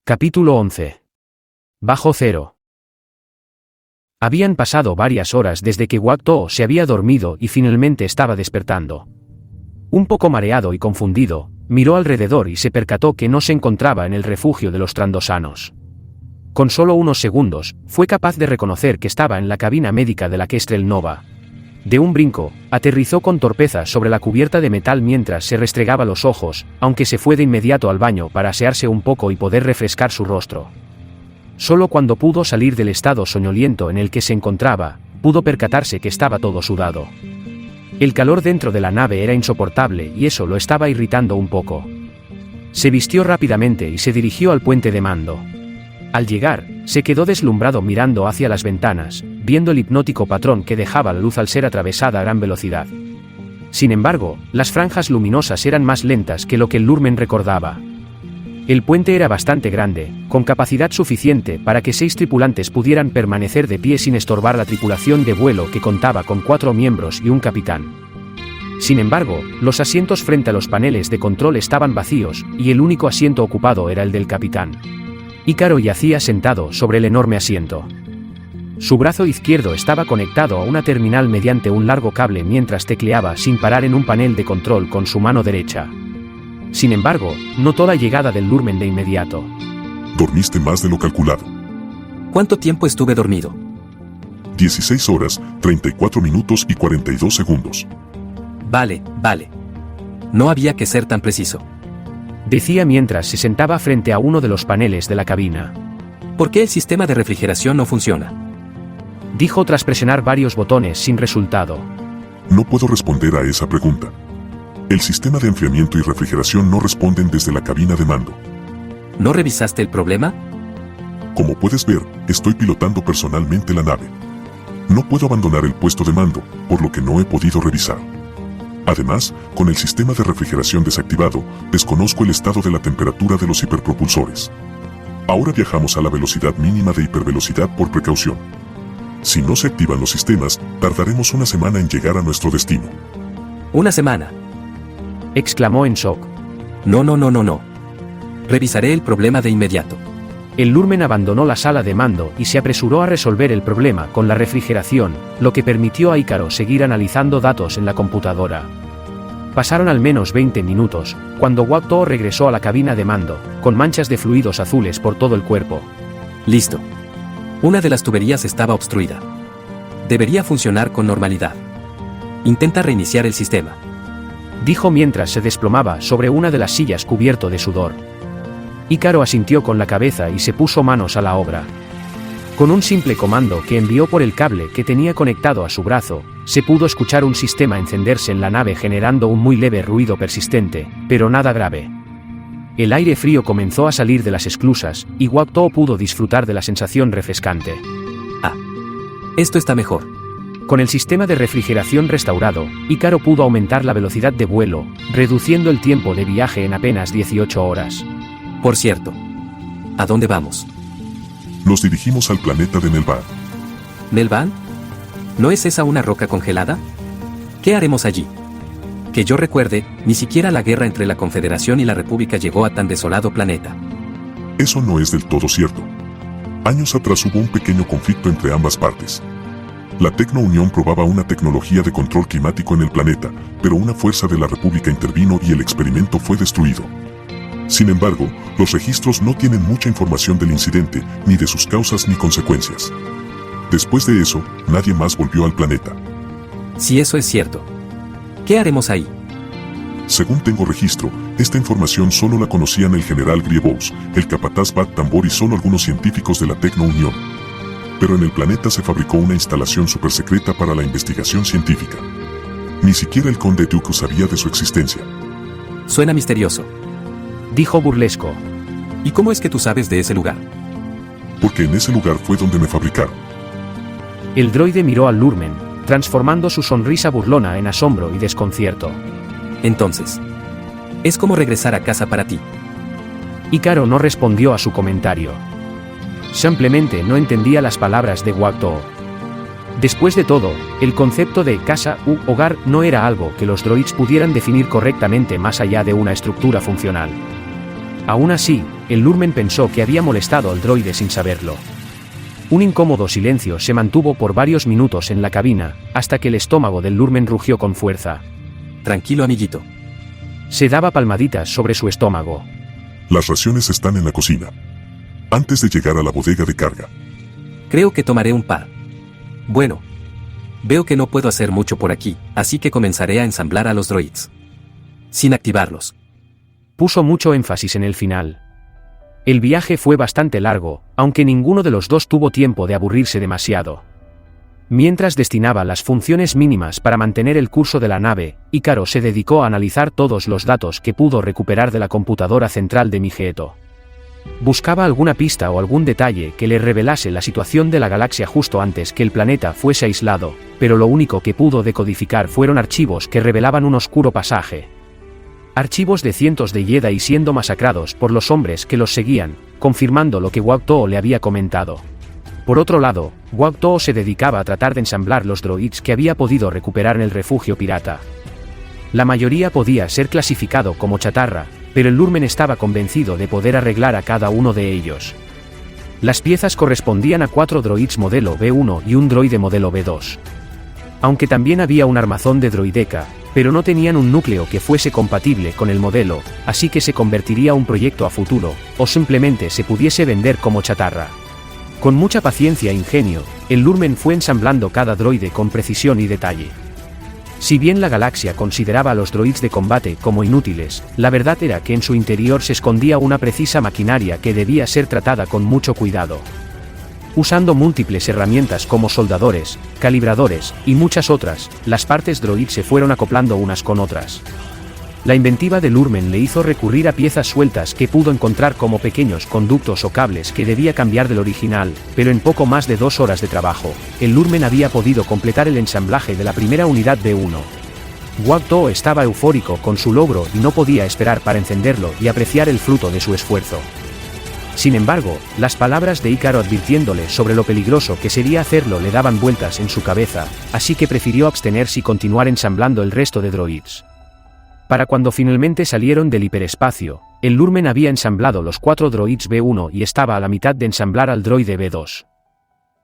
Capítulo 11. Bajo cero. Habían pasado varias horas desde que Wakto se había dormido y finalmente estaba despertando. Un poco mareado y confundido, miró alrededor y se percató que no se encontraba en el refugio de los trandosanos. Con solo unos segundos, fue capaz de reconocer que estaba en la cabina médica de la Kestrel Nova. De un brinco, aterrizó con torpeza sobre la cubierta de metal mientras se restregaba los ojos, aunque se fue de inmediato al baño para asearse un poco y poder refrescar su rostro. Solo cuando pudo salir del estado soñoliento en el que se encontraba, pudo percatarse que estaba todo sudado. El calor dentro de la nave era insoportable y eso lo estaba irritando un poco. Se vistió rápidamente y se dirigió al puente de mando. Al llegar, se quedó deslumbrado mirando hacia las ventanas, viendo el hipnótico patrón que dejaba la luz al ser atravesada a gran velocidad. Sin embargo, las franjas luminosas eran más lentas que lo que el Lurmen recordaba. El puente era bastante grande, con capacidad suficiente para que 6 tripulantes pudieran permanecer de pie sin estorbar la tripulación de vuelo que contaba con 4 miembros y un capitán. Sin embargo, los asientos frente a los paneles de control estaban vacíos, y el único asiento ocupado era el del capitán. Ícaro yacía sentado sobre el enorme asiento. Su brazo izquierdo estaba conectado a una terminal mediante un largo cable mientras tecleaba sin parar en un panel de control con su mano derecha. Sin embargo, notó la llegada del Lurmen de inmediato. Dormiste más de lo calculado. ¿Cuánto tiempo estuve dormido? 16 horas, 34 minutos y 42 segundos. Vale. No había que ser tan preciso. Decía mientras se sentaba frente a uno de los paneles de la cabina. ¿Por qué el sistema de refrigeración no funciona? Dijo tras presionar varios botones sin resultado. No puedo responder a esa pregunta. El sistema de enfriamiento y refrigeración no responden desde la cabina de mando. ¿No revisaste el problema? Como puedes ver, estoy pilotando personalmente la nave. No puedo abandonar el puesto de mando, por lo que no he podido revisar. Además, con el sistema de refrigeración desactivado, desconozco el estado de la temperatura de los hiperpropulsores. Ahora viajamos a la velocidad mínima de hipervelocidad por precaución. Si no se activan los sistemas, tardaremos una semana en llegar a nuestro destino. ¿Una semana? Exclamó en shock. No. Revisaré el problema de inmediato. El Lurmen abandonó la sala de mando y se apresuró a resolver el problema con la refrigeración, lo que permitió a Ícaro seguir analizando datos en la computadora. Pasaron al menos 20 minutos, cuando Wakto regresó a la cabina de mando, con manchas de fluidos azules por todo el cuerpo. Listo. Una de las tuberías estaba obstruida. Debería funcionar con normalidad. Intenta reiniciar el sistema. Dijo mientras se desplomaba sobre una de las sillas cubierto de sudor. Ícaro asintió con la cabeza y se puso manos a la obra. Con un simple comando que envió por el cable que tenía conectado a su brazo, se pudo escuchar un sistema encenderse en la nave generando un muy leve ruido persistente, pero nada grave. El aire frío comenzó a salir de las esclusas, y Wakto pudo disfrutar de la sensación refrescante. Esto está mejor. Con el sistema de refrigeración restaurado, Ícaro pudo aumentar la velocidad de vuelo, reduciendo el tiempo de viaje en apenas 18 horas. Por cierto, ¿a dónde vamos? Nos dirigimos al planeta de Nelvan. ¿Nelvan? ¿No es esa una roca congelada? ¿Qué haremos allí? Que yo recuerde, ni siquiera la guerra entre la Confederación y la República llegó a tan desolado planeta. Eso no es del todo cierto. Años atrás hubo un pequeño conflicto entre ambas partes. La Tecno-Unión probaba una tecnología de control climático en el planeta, pero una fuerza de la República intervino y el experimento fue destruido. Sin embargo, los registros no tienen mucha información del incidente, ni de sus causas ni consecuencias. Después de eso, nadie más volvió al planeta. Si eso es cierto, ¿qué haremos ahí? Según tengo registro, esta información solo la conocían el general Grievous, el capataz Bat Tambor y solo algunos científicos de la Tecno-Unión. Pero en el planeta se fabricó una instalación supersecreta para la investigación científica. Ni siquiera el conde Dooku sabía de su existencia. Suena misterioso. Dijo burlesco. ¿Y cómo es que tú sabes de ese lugar? Porque en ese lugar fue donde me fabricaron. El droide miró al Lurmen, transformando su sonrisa burlona en asombro y desconcierto. Entonces, es como regresar a casa para ti. Ícaro no respondió a su comentario. Simplemente no entendía las palabras de Wakto. Después de todo, el concepto de casa u hogar no era algo que los droids pudieran definir correctamente más allá de una estructura funcional. Aún así, el Lurmen pensó que había molestado al droide sin saberlo. Un incómodo silencio se mantuvo por varios minutos en la cabina, hasta que el estómago del Lurmen rugió con fuerza. Tranquilo, amiguito. Se daba palmaditas sobre su estómago. Las raciones están en la cocina. Antes de llegar a la bodega de carga. Creo que tomaré un par. Bueno. Veo que no puedo hacer mucho por aquí, así que comenzaré a ensamblar a los droids. Sin activarlos. Puso mucho énfasis en el final. El viaje fue bastante largo, aunque ninguno de los dos tuvo tiempo de aburrirse demasiado. Mientras destinaba las funciones mínimas para mantener el curso de la nave, Ícaro se dedicó a analizar todos los datos que pudo recuperar de la computadora central de Migeeto. Buscaba alguna pista o algún detalle que le revelase la situación de la galaxia justo antes que el planeta fuese aislado, pero lo único que pudo decodificar fueron archivos que revelaban un oscuro pasaje. Archivos de cientos de Jedi siendo masacrados por los hombres que los seguían, confirmando lo que Hwag-Too le había comentado. Por otro lado, Hwag-Too se dedicaba a tratar de ensamblar los droids que había podido recuperar en el refugio pirata. La mayoría podía ser clasificado como chatarra, pero el Lurmen estaba convencido de poder arreglar a cada uno de ellos. Las piezas correspondían a 4 droids modelo B1 y un droide modelo B2. Aunque también había un armazón de droideca, pero no tenían un núcleo que fuese compatible con el modelo, así que se convertiría un proyecto a futuro, o simplemente se pudiese vender como chatarra. Con mucha paciencia e ingenio, el Lurmen fue ensamblando cada droide con precisión y detalle. Si bien la galaxia consideraba a los droids de combate como inútiles, la verdad era que en su interior se escondía una precisa maquinaria que debía ser tratada con mucho cuidado. Usando múltiples herramientas como soldadores, calibradores y muchas otras, las partes droid se fueron acoplando unas con otras. La inventiva de Lurmen le hizo recurrir a piezas sueltas que pudo encontrar como pequeños conductos o cables que debía cambiar del original, pero en poco más de 2 horas de trabajo, el Lurmen había podido completar el ensamblaje de la primera unidad B1. Hwag-Too estaba eufórico con su logro y no podía esperar para encenderlo y apreciar el fruto de su esfuerzo. Sin embargo, las palabras de Ícaro advirtiéndole sobre lo peligroso que sería hacerlo le daban vueltas en su cabeza, así que prefirió abstenerse y continuar ensamblando el resto de droids. Para cuando finalmente salieron del hiperespacio, el Lurmen había ensamblado los 4 droids B1 y estaba a la mitad de ensamblar al droide B2.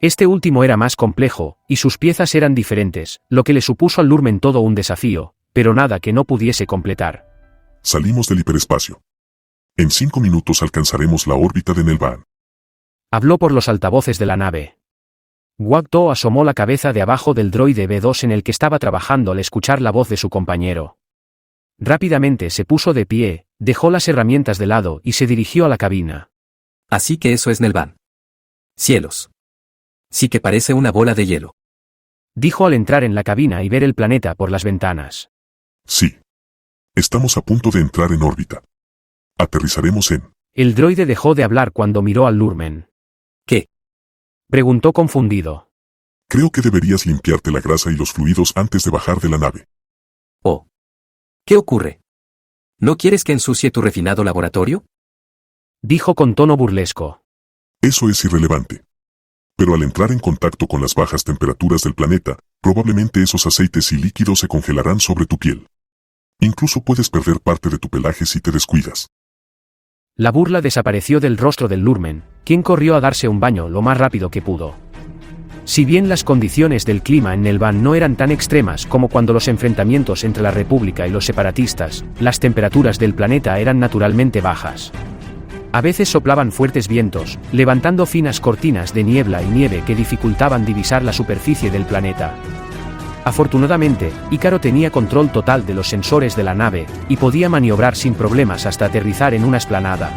Este último era más complejo, y sus piezas eran diferentes, lo que le supuso al Lurmen todo un desafío, pero nada que no pudiese completar. Salimos del hiperespacio. En 5 minutos alcanzaremos la órbita de Nelvaan. Habló por los altavoces de la nave. Hwag-Too asomó la cabeza de abajo del droide B2 en el que estaba trabajando al escuchar la voz de su compañero. Rápidamente se puso de pie, dejó las herramientas de lado y se dirigió a la cabina. Así que eso es Nelvaan. Cielos. Sí que parece una bola de hielo. Dijo al entrar en la cabina y ver el planeta por las ventanas. Sí. Estamos a punto de entrar en órbita. Aterrizaremos en... El droide dejó de hablar cuando miró al Lurmen. ¿Qué? Preguntó confundido. Creo que deberías limpiarte la grasa y los fluidos antes de bajar de la nave. Oh. ¿Qué ocurre? ¿No quieres que ensucie tu refinado laboratorio? Dijo con tono burlesco. Eso es irrelevante. Pero al entrar en contacto con las bajas temperaturas del planeta, probablemente esos aceites y líquidos se congelarán sobre tu piel. Incluso puedes perder parte de tu pelaje si te descuidas. La burla desapareció del rostro del Lurmen, quien corrió a darse un baño lo más rápido que pudo. Si bien las condiciones del clima en Nelvaan no eran tan extremas como cuando los enfrentamientos entre la República y los separatistas, las temperaturas del planeta eran naturalmente bajas. A veces soplaban fuertes vientos, levantando finas cortinas de niebla y nieve que dificultaban divisar la superficie del planeta. Afortunadamente, Ícaro tenía control total de los sensores de la nave, y podía maniobrar sin problemas hasta aterrizar en una explanada.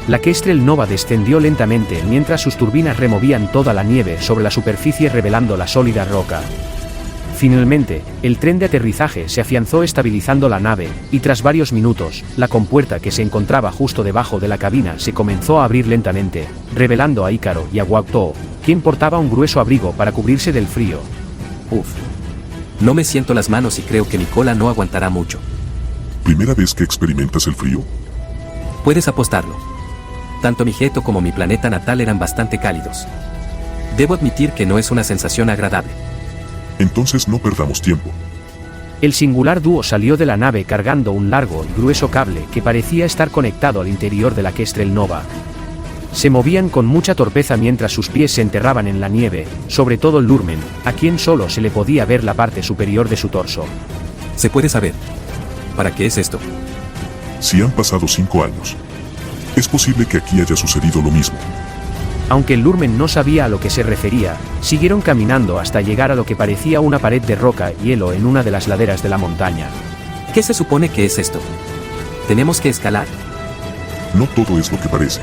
La Kestrel Nova descendió lentamente mientras sus turbinas removían toda la nieve sobre la superficie revelando la sólida roca. Finalmente, el tren de aterrizaje se afianzó estabilizando la nave, y tras varios minutos, la compuerta que se encontraba justo debajo de la cabina se comenzó a abrir lentamente, revelando a Ícaro y a Hwag-Too, quien portaba un grueso abrigo para cubrirse del frío. Uf. No me siento las manos y creo que mi cola no aguantará mucho. ¿Primera vez que experimentas el frío? Puedes apostarlo. Tanto Migeeto como mi planeta natal eran bastante cálidos. Debo admitir que no es una sensación agradable. Entonces no perdamos tiempo. El singular dúo salió de la nave cargando un largo y grueso cable que parecía estar conectado al interior de la Kestrel Nova. Se movían con mucha torpeza mientras sus pies se enterraban en la nieve, sobre todo el Lurmen, a quien solo se le podía ver la parte superior de su torso. ¿Se puede saber para qué es esto? Si han pasado 5 años, es posible que aquí haya sucedido lo mismo. Aunque el Lurmen no sabía a lo que se refería, siguieron caminando hasta llegar a lo que parecía una pared de roca y hielo en una de las laderas de la montaña. ¿Qué se supone que es esto? ¿Tenemos que escalar? No todo es lo que parece.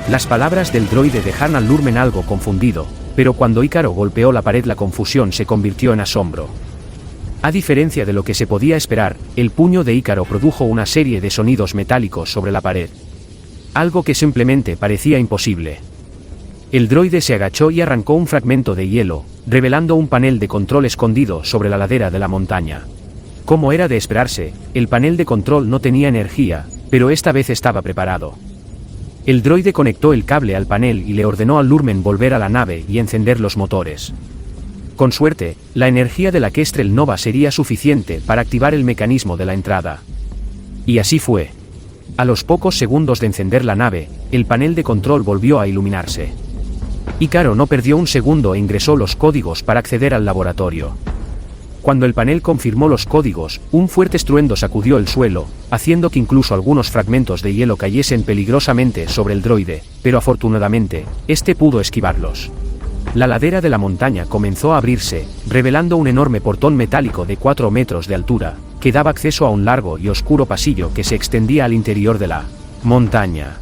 Las palabras del droide dejaron al Lurmen algo confundido, pero cuando Ícaro golpeó la pared la confusión se convirtió en asombro. A diferencia de lo que se podía esperar, el puño de Ícaro produjo una serie de sonidos metálicos sobre la pared. Algo que simplemente parecía imposible. El droide se agachó y arrancó un fragmento de hielo, revelando un panel de control escondido sobre la ladera de la montaña. Como era de esperarse, el panel de control no tenía energía, pero esta vez estaba preparado. El droide conectó el cable al panel y le ordenó al Lurmen volver a la nave y encender los motores. Con suerte, la energía de la Kestrel Nova sería suficiente para activar el mecanismo de la entrada. Y así fue. A los pocos segundos de encender la nave, el panel de control volvió a iluminarse. Ícaro no perdió un segundo e ingresó los códigos para acceder al laboratorio. Cuando el panel confirmó los códigos, un fuerte estruendo sacudió el suelo, haciendo que incluso algunos fragmentos de hielo cayesen peligrosamente sobre el droide, pero afortunadamente, este pudo esquivarlos. La ladera de la montaña comenzó a abrirse, revelando un enorme portón metálico de 4 metros de altura, que daba acceso a un largo y oscuro pasillo que se extendía al interior de la montaña.